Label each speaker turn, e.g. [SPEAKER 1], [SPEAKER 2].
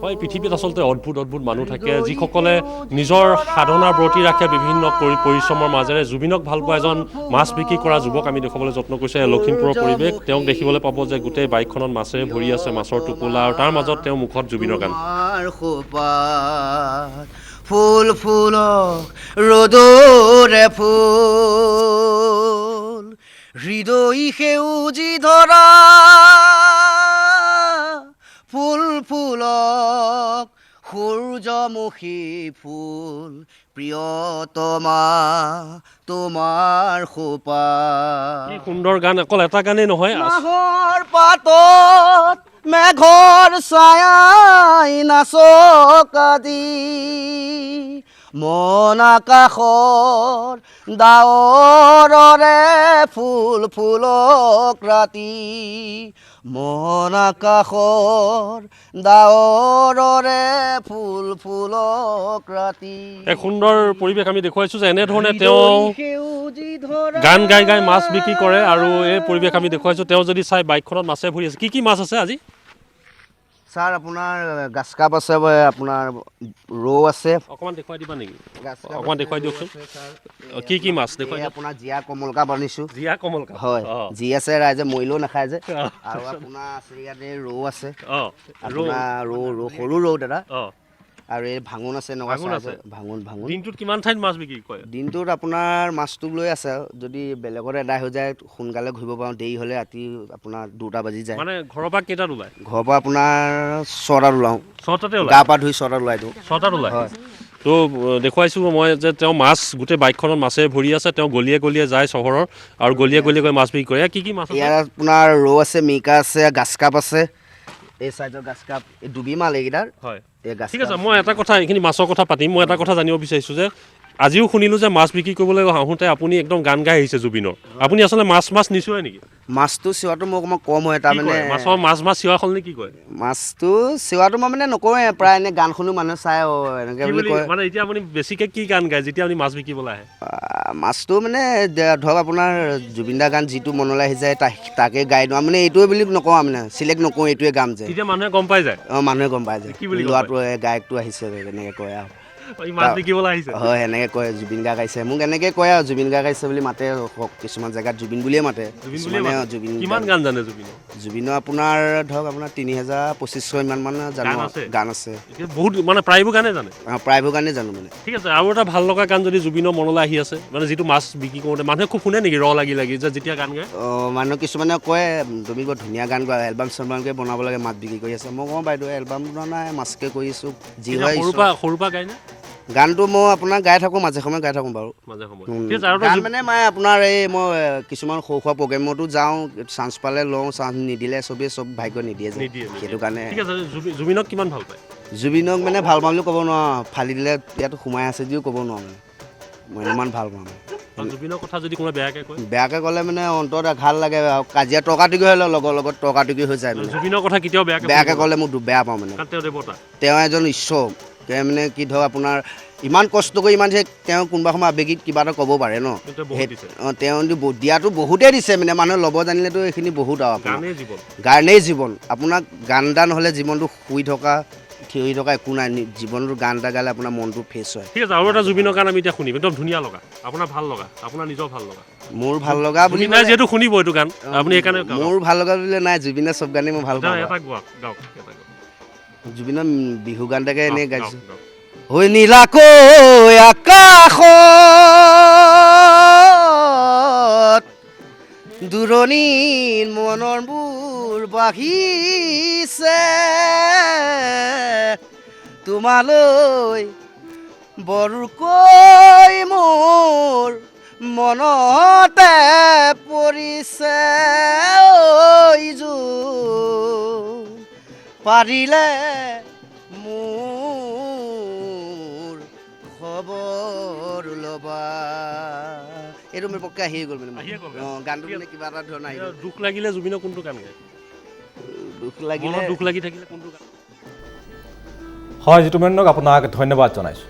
[SPEAKER 1] হয় পৃথিৱীত আচলতে অদ্ভুত অদ্ভুত মানুহ থাকে যিসকলে নিজৰ সাধনাৰ ব্ৰতী ৰাখে বিভিন্ন পৰিশ্ৰমৰ মাজেৰে জুবিনক ভাল পোৱা এজন মাছ বিক্ৰী কৰা যুৱক আমি দেখুৱাবলৈ যত্ন কৰিছে লখিমপুৰৰ পৰিৱেশ তেওঁক দেখিবলৈ পাব যে গোটেই বাইকখনত মাছেৰে ভৰি আছে মাছৰ টোপোলা আৰু তাৰ মাজত তেওঁ মুখত জুবিনৰ গান
[SPEAKER 2] ফুল ফুলক ৰ'দৰে ফুল হৃদয় সেউজী ধৰা ফুল ফুলক সূৰ্যমুখী ফুল প্ৰিয়তমা তোমাৰ খোপা
[SPEAKER 1] কি সুন্দৰ গান অকল এটা গানেই নহয়
[SPEAKER 2] নাহৰ পাতত মেঘৰ ছায়াই নাচক আজি মন আকাশৰ ডাৱৰৰে ফুল ফুলক ৰাতি মন আকাশৰ ডাৱৰৰে ফুল ফুলক ৰাতি
[SPEAKER 1] এক সুন্দৰ পৰিৱেশ আমি দেখুৱাইছোঁ যে এনেধৰণে তেওঁ গান গাই গাই মাছ বিক্ৰী কৰে আৰু এই পৰিৱেশ আমি দেখুৱাইছোঁ তেওঁ যদি চাই বাইকখনত মাছে ভৰি আছে কি মাছ আছে আজি
[SPEAKER 2] ছাৰ আপোনাৰ গাছকাপ আছে আপোনাৰ ৰৌ আছে
[SPEAKER 1] অকণমান দেখুৱাই দিবা নেকি অকণমান দেখুৱাই দিয়কচোন কি মাছ দেখুৱাই
[SPEAKER 2] আপোনাৰ জীয়া কমলকা বনিছোঁ
[SPEAKER 1] জীয়া কমলকা
[SPEAKER 2] হয় যি আছে ৰাইজে মৰিলেও নাখায় যে আৰু আপোনাৰ আছে ইয়াতে ৰৌ আছে আপোনাৰ ৰৌ সৰু ৰৌ দাদা আৰু এই ভাঙোন আছে ভাঙোন
[SPEAKER 1] দিনটোত কিমান ঠাইত মাছ বিক্ৰী কৰে
[SPEAKER 2] দিনটোত আপোনাৰ মাছটো লৈ আছে যদি বেলেগত এদাই হৈ যায় সোনকালে ঘূৰিব পাৰোঁ দেৰি হ'লে ৰাতি আপোনাৰ 2টা বাজি যায়
[SPEAKER 1] মানে ঘৰৰ পৰা কেইটাত ওলায়
[SPEAKER 2] ঘৰৰ পৰা আপোনাৰ 6টাত ওলাওঁ
[SPEAKER 1] 6টাতে
[SPEAKER 2] গা পা ধুই 6টাত ওলাই দিওঁ
[SPEAKER 1] 6টাত ওলায় তো দেখুৱাইছোঁ মই যে তেওঁ মাছ গোটেই বাইকখনত মাছে ভৰি আছে তেওঁ গলিয়ে গলিয়ে যায় চহৰৰ আৰু গলিয়ে গলিয়ে গৈ মাছ বিক্ৰী কৰে কি মাছ
[SPEAKER 2] ইয়াত আপোনাৰ ৰৌ আছে মিকা আছে গাছকাপ আছে এই চাইজৰ গাছকাপ এই ডুবি মাল এইকেইটাৰ
[SPEAKER 1] হয় ঠিক আছে মই এটা কথা এইখিনি মাছৰ কথা পাতিম মই এটা কথা জানিব বিচাৰিছোঁ যে আজিও শুনিলোঁ যে মাছ বিক্ৰী কৰিবলৈ আহোঁতে আপুনি একদম গান গাই আহিছে জুবিনৰ আপুনি আচলতে মাছ নিচুৱাই নেকি
[SPEAKER 2] মাছটো চিৱাটো মোৰ অকণমান কম হয় তাৰমানে
[SPEAKER 1] মাছ চিৱা সলনি কি কয়
[SPEAKER 2] মাছটো চিৱাটো মই মানে নকওঁৱে প্ৰায় এনে গান শুনো মানুহে চাই এনেকৈ বুলি কয়
[SPEAKER 1] মানে এতিয়া আপুনি বেছিকৈ কি গান গায় যেতিয়া আপুনি মাছ বিকিবলৈ আহে
[SPEAKER 2] মাছটো মানে ধৰক আপোনাৰ জুবিনদাৰ গান যিটো মনলৈ আহি যায় তাকে গাই দিওঁ মানে এইটোৱে বুলি নকওঁ মানে চিলেক্ট নকৰোঁ এইটোৱে গাম যে
[SPEAKER 1] তেতিয়া মানুহে গম পাই যায়
[SPEAKER 2] মানুহে গম পাই যায় ল'ৰাটোৱে গায়কটো আহিছে এনেকৈ কয় আৰু হয় এনেকৈ কয় জুবিন গাৰ্গ গাইছে মোক এনেকৈ কয় আৰু জুবিন গাৰ্গ গাইছে বুলি মাতে কিছুমান জেগাত জুবিন বুলিয়ে মাতে
[SPEAKER 1] কিমান গান জানে
[SPEAKER 2] জুবিনৰ আপোনাৰ ধৰক আপোনাৰ 3000-2500 ইমান জানো গান আছে
[SPEAKER 1] বহুত মানে প্ৰায়বোৰ গানে জানে
[SPEAKER 2] প্ৰায়বোৰ গানে জানো মানে
[SPEAKER 1] ঠিক আছে আৰু এটা ভাল লগা গান যদি জুবিনৰ মনলৈ আহি আছে মানে যিটো মাছ বিক্ৰী কৰোঁতে মানুহে খুব শুনে নেকি লাগি যে যেতিয়া গান গায়
[SPEAKER 2] মানুহ কিছুমানে কয় তুমি বৰ ধুনীয়া গান গোৱা এলবাম চেলবামকৈ বনাব লাগে মাছ বিক্ৰী কৰি আছে মই কওঁ বাইদেউ এলবাম বনোৱা নাই মাছকৈ কৰি আছোঁ যি হয়
[SPEAKER 1] সৰুৰ পৰা গায় নে
[SPEAKER 2] গানটো মই আপোনাৰ গাই থাকোঁ মাজে সময়ে গাই থাকোঁ বাৰু গান মানে মই আপোনাৰ এই মই কিছুমান সৰু সুৰা প্ৰগ্ৰেমতো যাওঁ চান্স পালে লওঁ চান্স নিদিলে চবেই চব ভাগ্য নিদিয়ে যে সেইটো কাৰণে
[SPEAKER 1] জুবিনক কিমান ভাল পায়
[SPEAKER 2] জুবিনক মানে ভাল পাওঁ বুলি ক'ব নোৱাৰোঁ ফালি দিলে ইয়াত সোমাই আছে যদিও ক'ব নোৱাৰোঁ মানে মই ইমান ভাল পাওঁ
[SPEAKER 1] জুবিনৰ কথা যদি কোনোবাই
[SPEAKER 2] বেয়াকৈ ক'লে মানে অন্তৰত আঘাত লাগে আৰু কাজিয়া তৰ্কাতৰ্কি হ'লে লগৰ লগত তৰ্কাতৰ্কি হৈ যায়
[SPEAKER 1] জুবিনৰ কথা কেতিয়াও
[SPEAKER 2] বেয়াকৈ ক'লে মোক বেয়া পাওঁ মানে তেওঁ এজন ঈশ্বৰ তেওঁ মানে কি ধৰক আপোনাৰ ইমান কষ্ট কৰি ইমান যে তেওঁ কোনোবা সময় আৱেগিক কিবা এটা ক'ব পাৰে ন তেওঁ দিয়াটো বহুতেই দিছে মানে মানুহে ল'ব জানিলেতো এইখিনি বহুত আৰু আপোনাৰ গানেই জীৱন আপোনাক গান এটা নহ'লে জীৱনটো শুই থকা থিয় হৈ থকা একো নাই জীৱনটোৰ গান এটা গালে আপোনাৰ মনটো ফ্ৰেছ হয়
[SPEAKER 1] ঠিক আছে আৰু এটা জুবিনৰ গান আমি এতিয়া শুনিম একদম ধুনীয়া লগা আপোনাৰ ভাল লগা আপোনাৰ নিজৰ ভাল লগা
[SPEAKER 2] মোৰ ভাল লগা বুলি
[SPEAKER 1] নাই যিহেতু শুনিব এইটো গান আপুনি সেইকাৰণে
[SPEAKER 2] মোৰ ভাল লগা বুলিলে নাই জুবিনৰ চব গানেই মই ভাল পাওঁ জুবিনৰ বিহু গান এটাকে এনেই গাইছোঁ হৈ নীলাকৈ আকাশত দূৰণিৰ মনৰ মোৰ বাঢ়িছে তোমালৈ বৰকৈ মোৰ মনতে পৰিছে পাৰিলে মোৰ খবৰ ল'বা এইটো মোৰ পক্ষে আহিয়ে গ'ল মানে গানটো মানে কিবা এটা ধৰণৰ আহি
[SPEAKER 1] দুখ লাগিলে জুবিনৰ কোনটো গান গায় দুখ লাগি থাকিলে কোনটো গান
[SPEAKER 3] হয় জিতুমেন্দ্ৰক আপোনাক ধন্যবাদ জনাইছোঁ